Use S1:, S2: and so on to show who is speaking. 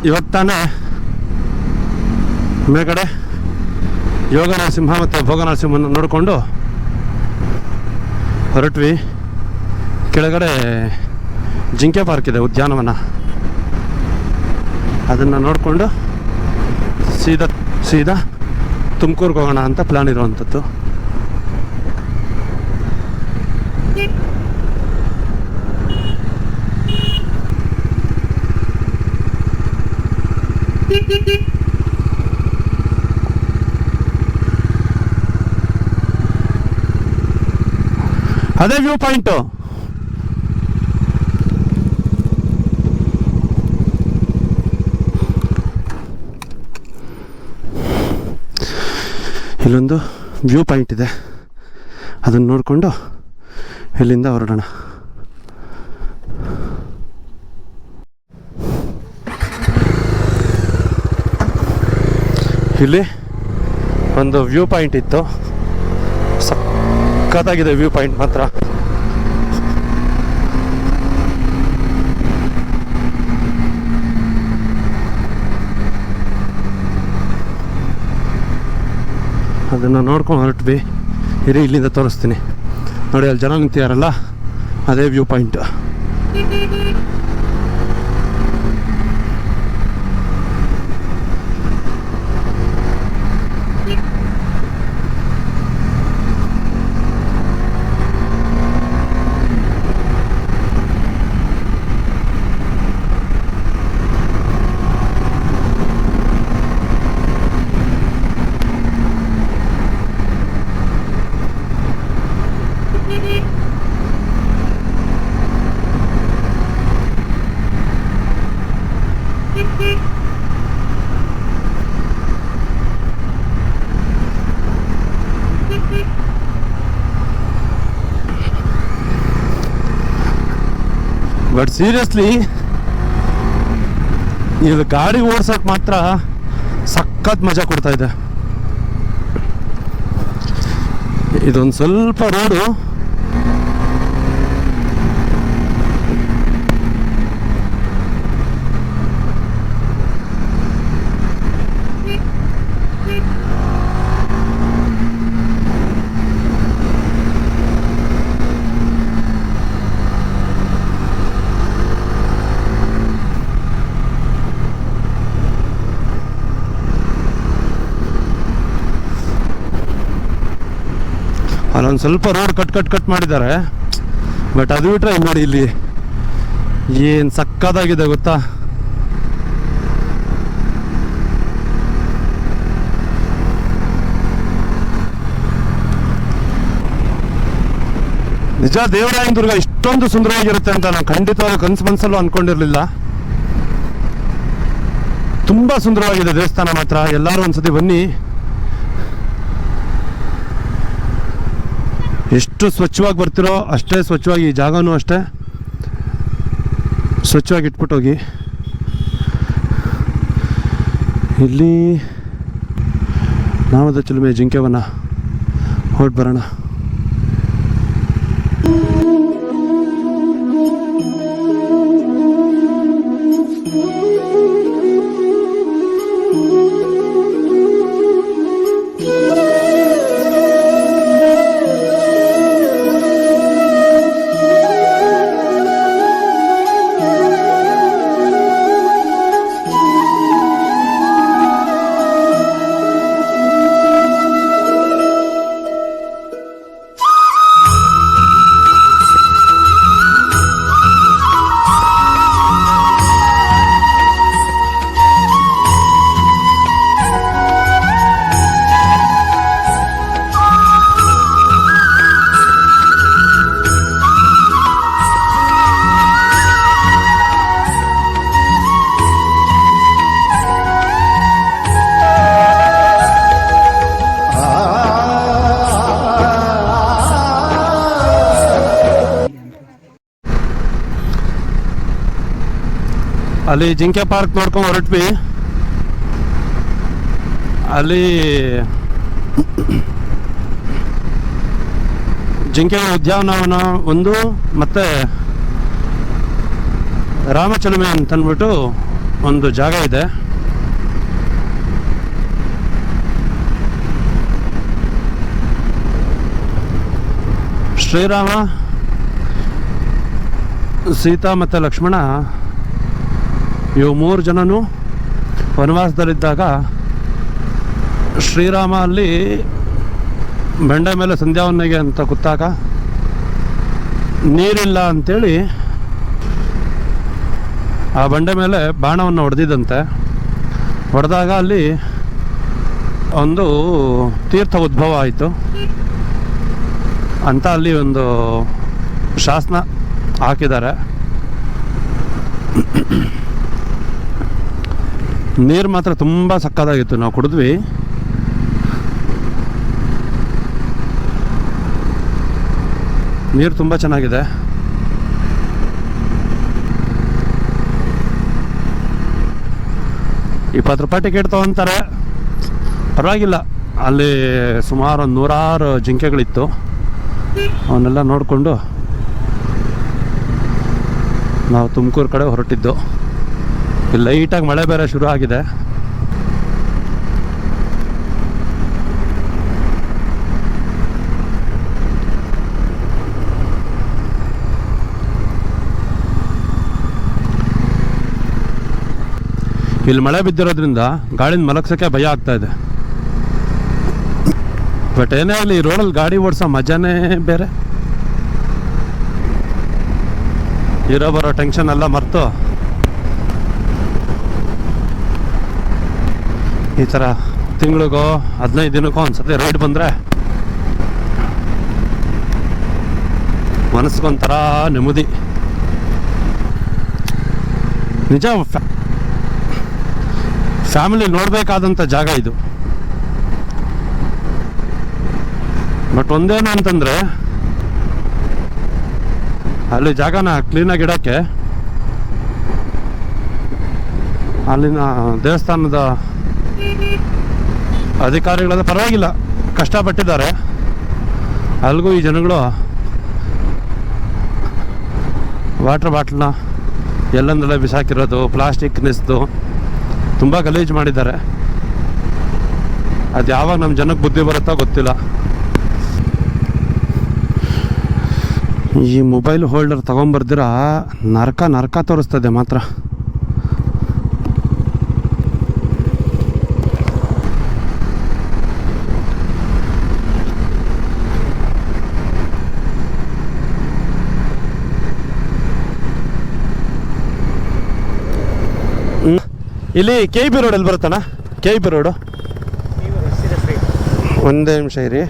S1: ಇವಾಗ ತಾನೇ ಮೇಲ್ಗಡೆ ಯೋಗ ನರಸಿಂಹ ಮತ್ತು ಭೋಗ ನರಸಿಂಹನ ನೋಡಿಕೊಂಡು ಹೊರಟ್ವಿ. ಕೆಳಗಡೆ ಜಿಂಕೆ ಪಾರ್ಕ್ ಇದೆ, ಉದ್ಯಾನವನ. ಅದನ್ನು ನೋಡಿಕೊಂಡು ಸೀದಾ ತುಮಕೂರಿಗೆ ಹೋಗೋಣ ಅಂತ ಪ್ಲ್ಯಾನ್ ಇರುವಂಥದ್ದು. ಅದೇ ವ್ಯೂ ಪಾಯಿಂಟು. ಇಲ್ಲೊಂದು ವ್ಯೂ ಪಾಯಿಂಟ್ ಇದೆ, ಅದನ್ನು ನೋಡಿಕೊಂಡು ಇಲ್ಲಿಂದ ಹೊರಡೋಣ. ಇಲ್ಲಿ ಒಂದು ವ್ಯೂ ಪಾಯಿಂಟ್ ಇತ್ತು, ಸಖತ್ತಾಗಿದೆ ವ್ಯೂ ಪಾಯಿಂಟ್ ಮಾತ್ರ. ಅದನ್ನು ನೋಡ್ಕೊಂಡು ಹೊರಟ್ವಿ. ಇಲ್ಲಿಂದ ತೋರಿಸ್ತೀನಿ ನೋಡಿ, ಅಲ್ಲಿ ಜನ ನಿಂತಿದಾರಲ್ಲ, ಅದೇ ವ್ಯೂ ಪಾಯಿಂಟ್. ಬಟ್ ಸೀರಿಯಸ್ಲಿ ಇದು ಗಾಡಿ ಓಡ್ಸೋಕೆ ಮಾತ್ರ ಸಖತ್ ಮಜಾ ಕೊಡ್ತಾ ಇದೆ. ಇದೊಂದು ಸ್ವಲ್ಪ ರೋಡು ಅಲ್ಲೊಂದು ಸ್ವಲ್ಪ ರೋಡ್ ಕಟ್ ಮಾಡಿದ್ದಾರೆ. ಬಟ್ ಅದು ಬಿಟ್ರೆ ನೋಡಿ ಇಲ್ಲಿ ಏನು ಸಕ್ಕತ್ತಾಗಿದೆ ಗೊತ್ತಾ. ನಿಜ ದೇವರಾಯನ ದುರ್ಗ ಇಷ್ಟೊಂದು ಸುಂದರವಾಗಿರುತ್ತೆ ಅಂತ ನಾನು ಖಂಡಿತವಾದ ಕನಸು ಮನಸ್ಸಲ್ಲೂ ಅಂದ್ಕೊಂಡಿರಲಿಲ್ಲ. ತುಂಬ ಸುಂದರವಾಗಿದೆ ದೇವಸ್ಥಾನ ಮಾತ್ರ. ಎಲ್ಲರೂ ಒಂದ್ಸತಿ ಬನ್ನಿ. ಎಷ್ಟು ಸ್ವಚ್ಛವಾಗಿ ಬರ್ತಿರೋ ಅಷ್ಟೇ ಸ್ವಚ್ಛವಾಗಿ ಈ ಜಾಗನೂ ಅಷ್ಟೇ ಸ್ವಚ್ಛವಾಗಿ ಇಟ್ಬಿಟ್ಟು ಹೋಗಿ. ಇಲ್ಲಿ ನಾಮದ ಚಿಲುಮೆ ಜಿಂಕೆವನ ಹೊರಟು ಬರೋಣ. ಅಲ್ಲಿ ಜಿಂಕೆ ಪಾರ್ಕ್ ನೋಡ್ಕೊಂಡು ಹೊರಟ್ವಿ. ಅಲ್ಲಿ ಜಿಂಕೆ ಉದ್ಯಾನವನ ಒಂದು ಮತ್ತು ರಾಮಚಿಲುಮೆ ಅಂತಂದ್ಬಿಟ್ಟು ಒಂದು ಜಾಗ ಇದೆ. ಶ್ರೀರಾಮ, ಸೀತಾ ಮತ್ತು ಲಕ್ಷ್ಮಣ ಇವು 3 ಜನನು ವನವಾಸದಲ್ಲಿದ್ದಾಗ ಶ್ರೀರಾಮ ಅಲ್ಲಿ ಬಂಡೆ ಮೇಲೆ ಸಂಧ್ಯಾವನ್ನೆಗೆ ಅಂತ ಕೂತಾಗ ನೀರಿಲ್ಲ ಅಂಥೇಳಿ ಆ ಬಂಡೆ ಮೇಲೆ ಬಾಣವನ್ನು ಹೊಡೆದಿದ್ದಂತೆ. ಹೊಡೆದಾಗ ಅಲ್ಲಿ ಒಂದು ತೀರ್ಥ ಉದ್ಭವ ಆಯಿತು ಅಂತ ಅಲ್ಲಿ ಒಂದು ಶಾಸನ ಹಾಕಿದ್ದಾರೆ. ನೀರು ಮಾತ್ರ ತುಂಬ ಸಕ್ಕತ್ತಾಗಿತ್ತು, ನಾವು ಕುಡಿದ್ವಿ. ನೀರು ತುಂಬ ಚೆನ್ನಾಗಿದೆ. ₹20 ಟಿಕೆಟ್ ತೊಗೊತಾರೆ, ಪರವಾಗಿಲ್ಲ. ಅಲ್ಲಿ ಸುಮಾರು 100 ಜಿಂಕೆಗಳಿತ್ತು. ಅವನ್ನೆಲ್ಲ ನೋಡಿಕೊಂಡು ನಾವು ತುಮಕೂರು ಕಡೆ ಹೊರಟಿದ್ದು. ಇಲ್ಲಿ ಲೈಟಾಗಿ ಮಳೆ ಬೇರೆ ಶುರು ಆಗಿದೆ. ಇಲ್ಲಿ ಮಳೆ ಬಿದ್ದಿರೋದ್ರಿಂದ ಗಾಡಿನ ಮಲಗ್ಸೋಕ್ಕೆ ಭಯ ಆಗ್ತಾ ಇದೆ. ಬಟ್ ಏನೇ ಆಗಲಿ, ಈ ರೋಡಲ್ಲಿ ಗಾಡಿ ಓಡಿಸೋ ಮಜಾನೇ ಬೇರೆ. ಇರೋ ಬರೋ ಟೆನ್ಷನ್ ಎಲ್ಲ ಮರೆತು ಈ ಥರ ತಿಂಗಳಿಗೋ 15 ದಿನಕ್ಕೋ ಒಂದ್ಸತಿ ರೈಡ್ ಬಂದರೆ ಮನಸ್ಸಿಗೊಂಥರ ನೆಮ್ಮದಿ. ನಿಜ ಫ್ಯಾಮಿಲಿ ನೋಡಬೇಕಾದಂಥ ಜಾಗ ಇದು. ಬಟ್ ಒಂದೇನು ಅಂತಂದರೆ, ಅಲ್ಲಿ ಜಾಗನ ಕ್ಲೀನಾಗಿ ಇಡೋಕ್ಕೆ ಅಲ್ಲಿನ ದೇವಸ್ಥಾನದ ಅಧಿಕಾರಿಗಳೆಲ್ಲ ಪರವಾಗಿಲ್ಲ, ಕಷ್ಟಪಟ್ಟಿದ್ದಾರೆ. ಅಲ್ಲಿಗೂ ಈ ಜನಗಳು ವಾಟರ್ ಬಾಟ್ಲನ್ನ ಎಲ್ಲಂದೆಲ್ಲ ಬಿಸಾಕಿರೋದು, ಪ್ಲಾಸ್ಟಿಕ್ನೆಸ್ದು ತುಂಬ ಗಲೀಜು ಮಾಡಿದ್ದಾರೆ. ಅದು ಯಾವಾಗ ನಮ್ಮ ಜನಕ್ಕೆ ಬುದ್ಧಿ ಬರುತ್ತೋ ಗೊತ್ತಿಲ್ಲ. ಈ ಮೊಬೈಲ್ ಹೋಲ್ಡರ್ ತೊಗೊಂಬರ್ದಿರ ನರಕ ತೋರಿಸ್ತದೆ ಮಾತ್ರ. ಇಲ್ಲಿ KP ರೋಡ್ ಎಲ್ಲಿ ಬರುತ್ತಣ್ಣ? KP ರೋಡು ಒಂದೇ ನಿಮಿಷ ಇರಿ.